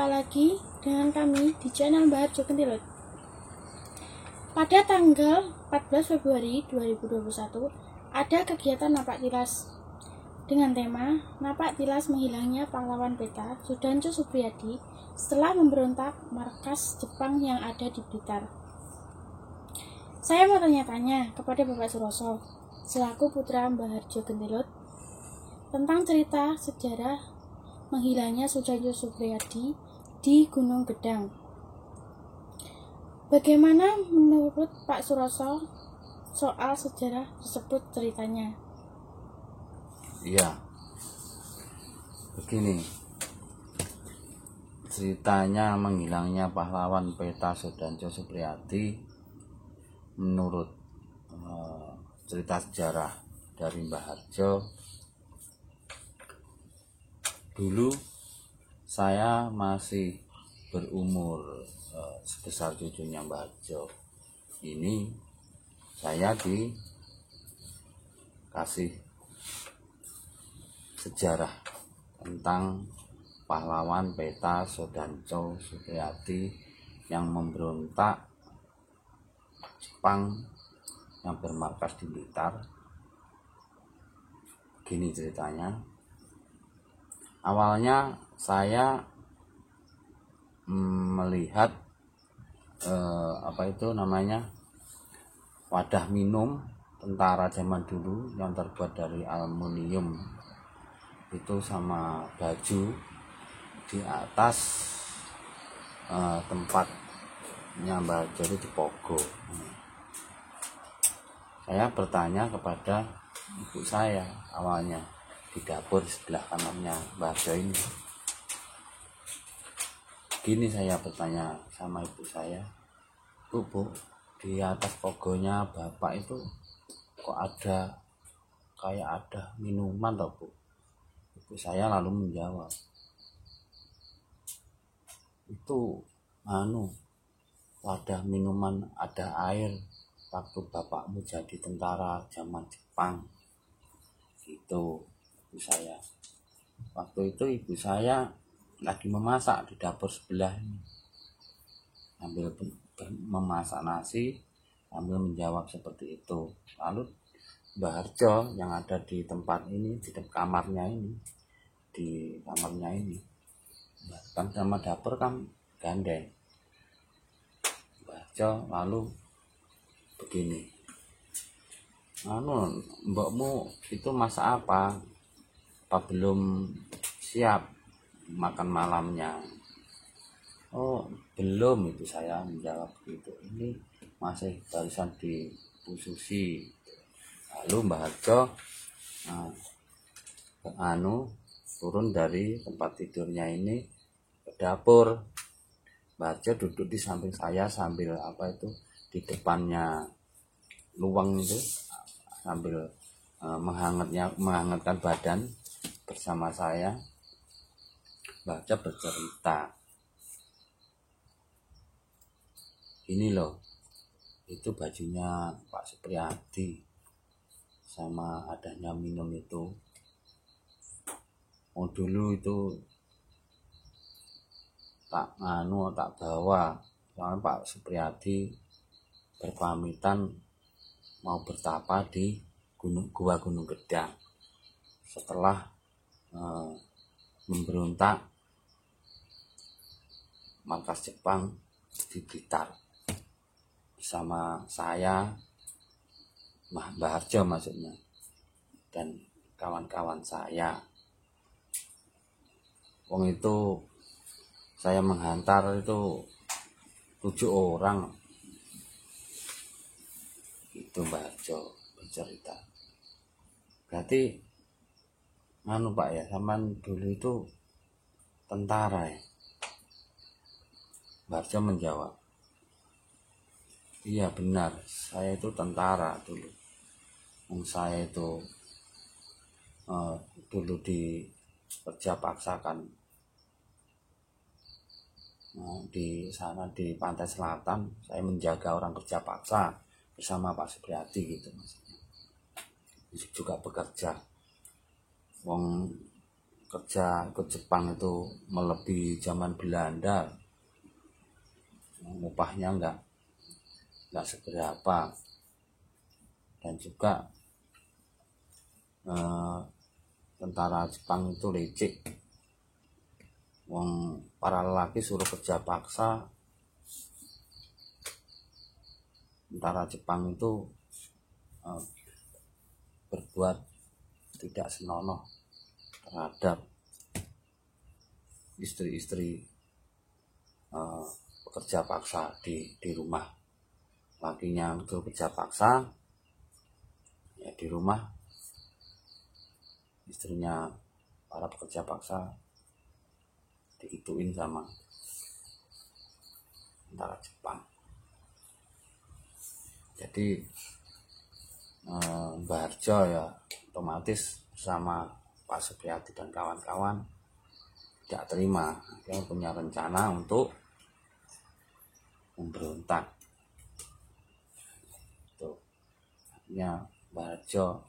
Jumpa lagi dengan kami di channel Mbah Harjo Gentilut. Pada tanggal 14 Februari 2021 ada kegiatan napak tilas dengan tema Napak Tilas Menghilangnya Pahlawan Peta Sudanjo Supriyadi setelah memberontak markas Jepang yang ada di Blitar. Saya mau tanya-tanya kepada Bapak Suroso selaku putra Mbah Harjo Gentilut tentang cerita sejarah menghilangnya Sudanjo Supriyadi di Gunung Gedang. Bagaimana menurut Pak Suroso soal sejarah tersebut ceritanya? Iya, begini ceritanya menghilangnya pahlawan Peta Sudanjo Supriyadi menurut cerita sejarah dari Mbah Harjo. Dulu saya masih berumur sebesar cucunya Mbah Harjo. Ini saya dikasih sejarah tentang pahlawan Peta Sudanjo Supriyadi yang memberontak Jepang yang bermarkas di Blitar. Gini ceritanya. Awalnya saya melihat wadah minum tentara zaman dulu yang terbuat dari aluminium itu sama baju di atas tempatnya Mbah Harjo itu di Pogo. Saya bertanya kepada ibu saya awalnya di dapur sebelah kanannya Mbah Harjo ini. Gini saya bertanya sama ibu saya, Bu, di atas pogonya Bapak itu kok ada minuman toh, Bu? Ibu saya lalu menjawab, itu wadah minuman ada air waktu bapakmu jadi tentara zaman Jepang. Gitu ibu saya. Waktu itu ibu saya lagi memasak di dapur sebelah ini, sambil memasak nasi sambil menjawab seperti itu. Lalu Mbah Harjo yang ada di tempat ini, di kamarnya ini kan sama dapur kan gandeng. Mbah Harjo lalu begini, mbokmu itu masak apa belum siap makan malamnya? Oh belum, itu saya menjawab gitu, ini masih barusan dipususi. Lalu Mbah Harjo turun dari tempat tidurnya ini ke dapur. Mbah Harjo duduk di samping saya sambil di depannya luang itu sambil menghangatkan badan bersama saya. Mbah Harjo bercerita, ini loh, itu bajunya Pak Supriyadi sama adanya minum itu. Dulu itu tak bawa, soalnya Pak Supriyadi berpamitan mau bertapa di Gua Gunung Gedang setelah memberontak markas Jepang di Blitar bersama saya, Mbah Harjo maksudnya, dan kawan-kawan saya. Wong itu saya menghantar itu 7 orang. Itu Mbah Harjo bercerita. Berarti Pak ya, sampean dulu itu tentara ya? Mbah Harjo menjawab, iya benar, saya itu tentara dulu. Saya itu dulu dikerja paksakan di sana di pantai selatan. Saya menjaga orang kerja paksa bersama Pak Supriyadi gitu maksudnya. Juga bekerja. kerja ikut Jepang itu melebihi zaman Belanda, upahnya nggak seberapa, dan juga tentara Jepang itu licik. Para lelaki suruh kerja paksa, tentara Jepang itu berbuat tidak senonoh terhadap istri-istri pekerja paksa di rumah. Lakinya itu kerja paksa, ya di rumah istrinya para pekerja paksa digituin sama tentara Jepang. Jadi Mbah Harjo ya otomatis bersama Pak Supriyadi dan kawan-kawan tidak terima. Dia punya rencana untuk memberontak. Itu akhirnya Mbah Harjo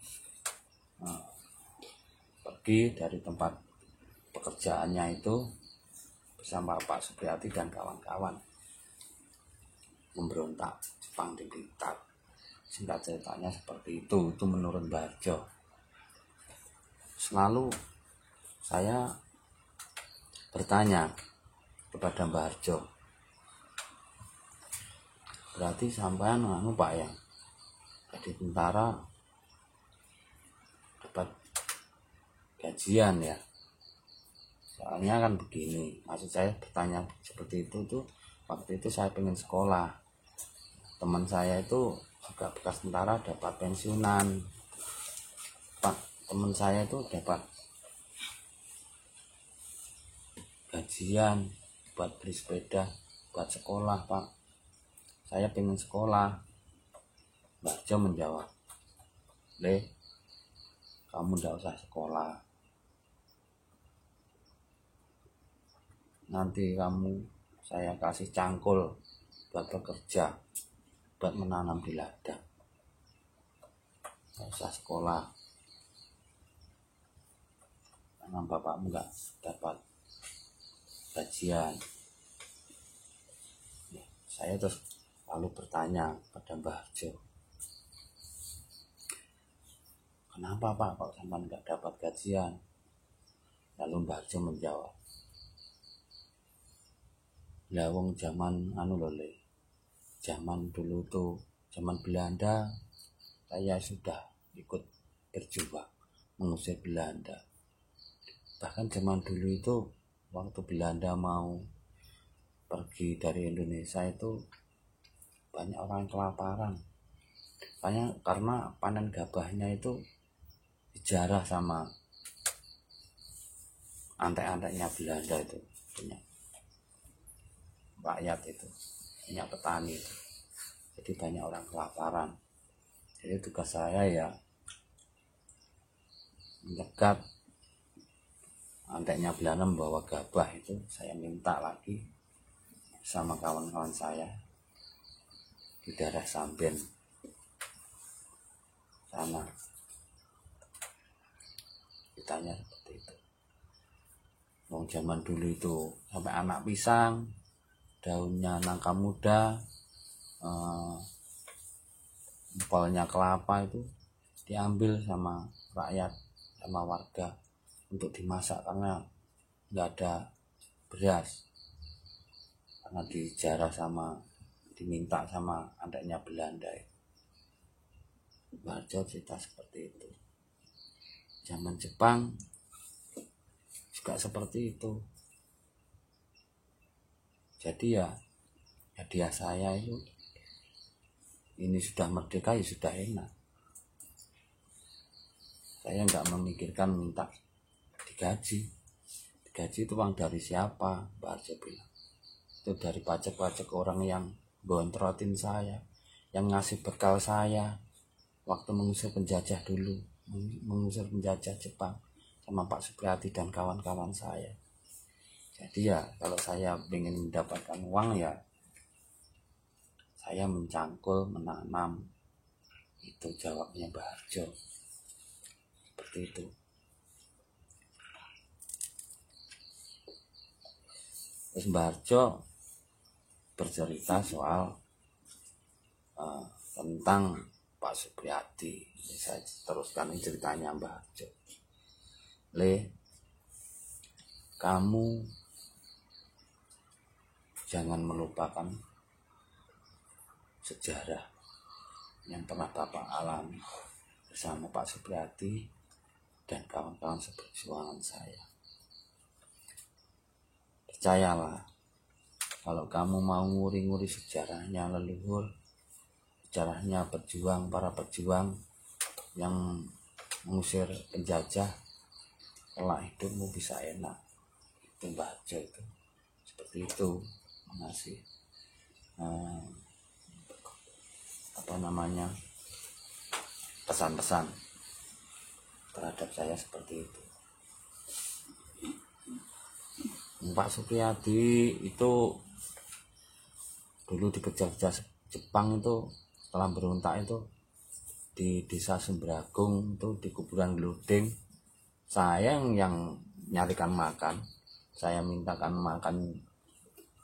pergi dari tempat pekerjaannya itu bersama Pak Supriyadi dan kawan-kawan memberontak Jepang di Blitar. Singkat ceritanya seperti itu menurut Mbah Harjo. Selalu saya bertanya kepada Mbah Harjo, berarti sampean Pak ya jadi tentara dapat gajian ya? Soalnya kan begini, maksud saya bertanya seperti itu tuh waktu itu saya pengen sekolah. Teman saya itu juga bekas tentara dapat pensiunan. Pak, teman saya itu dapat gajian buat beli sepeda, buat sekolah Pak. Saya pengen sekolah. Mbah Harjo menjawab, kamu tidak usah sekolah. Nanti saya kasih cangkul buat bekerja, buat menanam di ladang. Nggak usah sekolah, karena bapakmu nggak dapat gajian. Saya terus lalu bertanya pada Mbah Harjo, kenapa Pak kok sampean nggak dapat gajian? Lalu Mbah Harjo menjawab, lah wong zaman zaman dulu tuh, zaman Belanda, saya sudah ikut berjuang mengusir Belanda. Bahkan zaman dulu itu waktu Belanda mau pergi dari Indonesia itu banyak orang kelaparan. Karena panen gabahnya itu dijarah sama antek-anteknya Belanda itu, punya rakyat itu, punya petani itu. Jadi banyak orang kelaparan. Jadi tugas saya ya menyekat anteknya Belanda membawa gabah itu. Saya minta lagi sama kawan-kawan saya di daerah Samben sana, ditanya seperti itu. Wong zaman dulu itu sampai anak pisang, daunnya nangka muda, empolnya kelapa itu diambil sama rakyat, sama warga untuk dimasak karena nggak ada beras, karena dijarah diminta sama anaknya Belanda. Mbah Harjo cerita seperti itu. Zaman Jepang juga seperti itu. Jadi ya hadiah saya itu, ini sudah merdeka ya sudah enak. Saya nggak memikirkan minta digaji. Digaji itu uang dari siapa? Mbah Harjo bilang, itu dari pajak-pajak orang yang bontrotin saya, yang ngasih bekal saya waktu mengusir penjajah dulu, mengusir penjajah Jepang sama Pak Supriyadi dan kawan-kawan saya. Jadi ya kalau saya ingin mendapatkan uang ya saya mencangkul, menanam. Itu jawabnya Mbah Harjo. Seperti itu. Terus Mbah Harjo bercerita soal tentang Pak Supriyadi. Saya teruskan ini ceritanya Mbah Harjo. Kamu jangan melupakan sejarah yang pernah Bapak alami bersama Pak Supriyadi dan kawan-kawan seperjuangan saya. Percayalah, kalau kamu mau nguri-nguri sejarahnya leluhur, sejarahnya para pejuang yang mengusir penjajah, kelak hidupmu bisa enak. Itu Mbah Harjo itu seperti itu, mengasih pesan-pesan terhadap saya seperti itu. Pak Supriyadi itu dulu dikejar-kejar Jepang itu, setelah berontak itu di desa Sumbragung itu di kuburan Gloding. Saya yang nyarikan makan, saya mintakan makan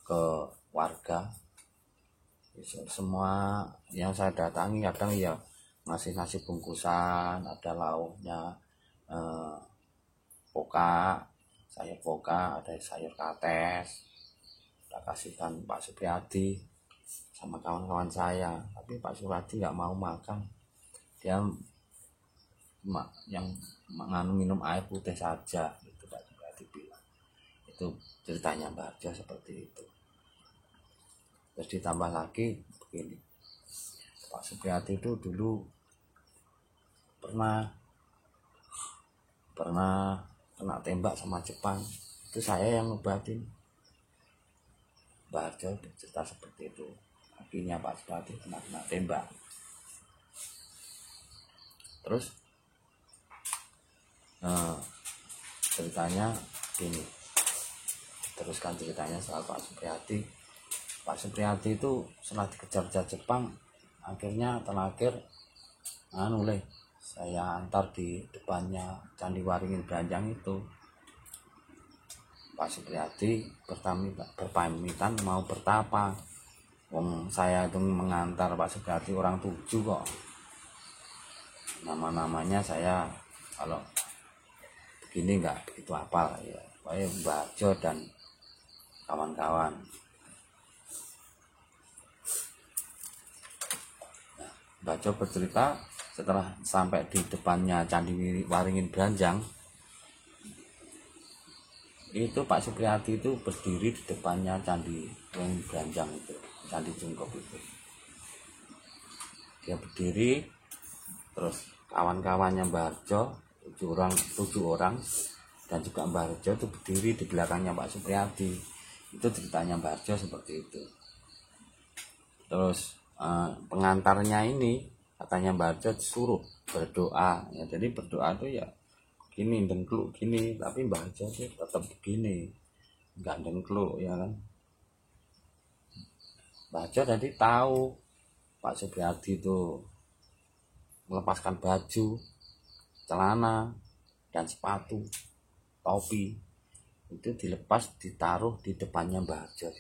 ke warga. Semua yang saya datangi kadang ya ngasih nasi bungkusan, ada lauknya poka, sayur poka, ada sayur kates. Kita kasihkan Pak Supriyadi sama kawan-kawan saya, tapi Pak Supriyadi nggak mau makan. Dia yang minum air putih saja, itu Pak Supriyadi bilang. Itu ceritanya Mbah Harjo seperti itu. Terus ditambah lagi begini, Pak Supriyadi itu dulu pernah kena tembak sama Jepang. Itu saya yang ngobatin. Mbah Harjo cerita seperti itu. Akhirnya Pak Supriyadi kena tembak. Terus ceritanya gini, teruskan ceritanya soal Pak Supriyadi. Pak Supriyadi itu setelah dikejar-kejar Jepang, akhirnya terakhir saya antar di depannya Candi Waringin Branjang itu. Pak Supriyadi berpamitan mau bertapa. Saya itu mengantar Pak Supriyadi orang 7 kok. Nama-namanya saya kalau begini nggak begitu hafal ya. Pokoknya Mbah Harjo dan kawan-kawan. Mbah Harjo bercerita setelah sampai di depannya Candi Waringin Branjang, itu Pak Supriyadi itu berdiri di depannya Candi Waringin Branjang itu, Candi Jungkop itu. Dia berdiri, terus kawan-kawannya Mbah Harjo 7 orang dan juga Mbah Harjo itu berdiri di belakangnya Pak Supriyadi. Itu ceritanya Mbah Harjo seperti itu. Terus pengantarnya ini katanya Mbah Harjo disuruh berdoa ya, jadi berdoa tuh ya gini dengkluk gini, tapi Mbah Harjo sih tetap begini, nggak dengkluk ya kan. Mbah Harjo tadi tahu Pak Supriyadi itu melepaskan baju, celana dan sepatu, topi itu dilepas, ditaruh di depannya Mbah Harjo.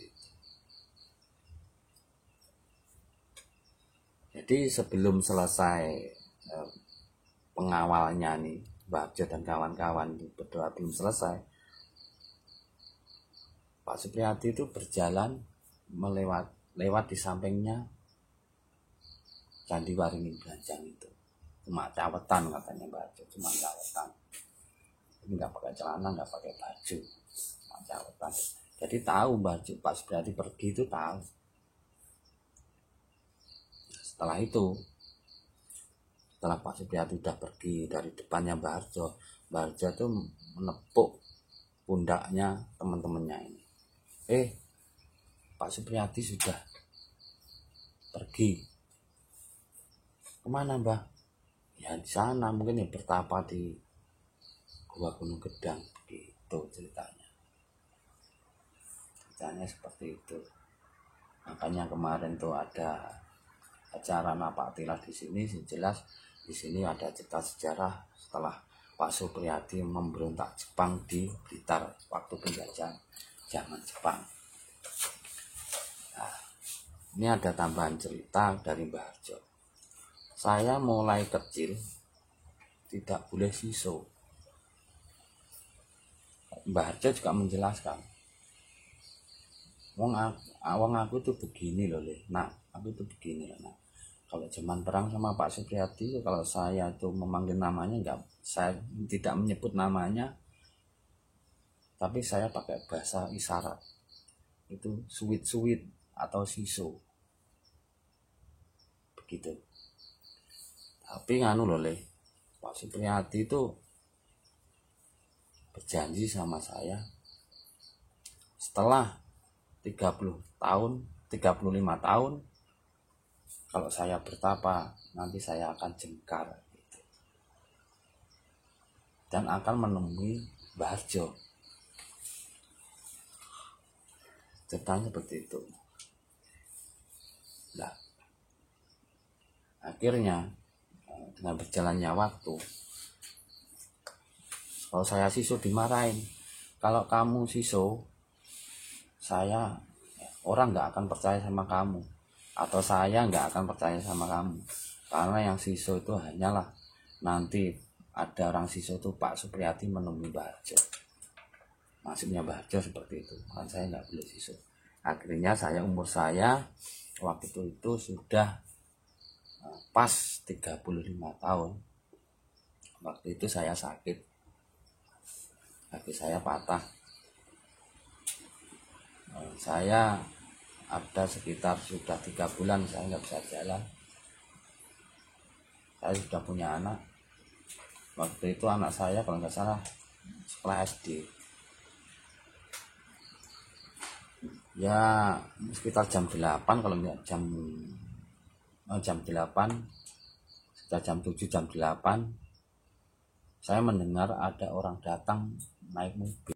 Jadi sebelum selesai pengawalnya nih, Mbah Harjo dan kawan-kawan berdoa belum selesai, Pak Supriyadi itu berjalan lewat di sampingnya Candi Waringin Branjang itu. Cuma cawetan katanya Mbah Harjo, cuma cawetan. Ini nggak pakai celana, nggak pakai baju, cuma cawetan. Jadi tahu Mbah Harjo, Pak Supriyadi pergi itu tahu. Setelah itu, setelah Pak Supriyadi sudah pergi dari depannya Mbah Harjo itu menepuk pundaknya teman-temannya ini. Pak Supriyadi sudah pergi. Kemana Mbah? Ya di sana mungkin ya bertapa di Gua Gunung Gedang, gitu ceritanya. Ceritanya seperti itu. Makanya kemarin tuh ada acara Napaktilas di sini, jelas di sini ada cerita sejarah setelah Pak Supriyadi memberontak Jepang di Blitar waktu penjajahan zaman Jepang. Nah, ini ada tambahan cerita dari Mbah Harjo. Saya mulai kecil tidak boleh siso. Mbah Harjo juga menjelaskan, wong aku tuh begini loh, nak, aku tuh begini loh, nak. Kalau zaman perang sama Pak Supriyadi, kalau saya tuh memanggil namanya, enggak, saya tidak menyebut namanya, tapi saya pakai bahasa isyarat. Itu suwit-suwit atau siso. Begitu. Tapi nganu loh, Pak Supriyadi itu berjanji sama saya, setelah 30 tahun, 35 tahun, kalau saya bertapa, nanti saya akan jengkar gitu. Dan akan menemui Mbah Harjo. Ceritanya seperti itu. Nah, akhirnya dengan berjalannya waktu, kalau saya siso dimarahin. Kalau kamu siso, orang nggak akan percaya sama kamu, atau saya nggak akan percaya sama kamu, karena yang siso itu hanyalah nanti ada orang siso itu Pak Supriyadi menemui Mbah Harjo. Maksudnya Mbah Harjo seperti itu, kan saya nggak boleh siso. Akhirnya umur saya waktu itu sudah pas 35 tahun. Waktu itu saya sakit, kaki saya patah. Saya ada sekitar sudah 3 bulan saya nggak bisa jalan. Saya sudah punya anak. Waktu itu anak saya kalau nggak salah sekolah SD. Ya sekitar jam 8, kalau nggak jam 8, sekitar jam 7, jam 8, saya mendengar ada orang datang naik mobil.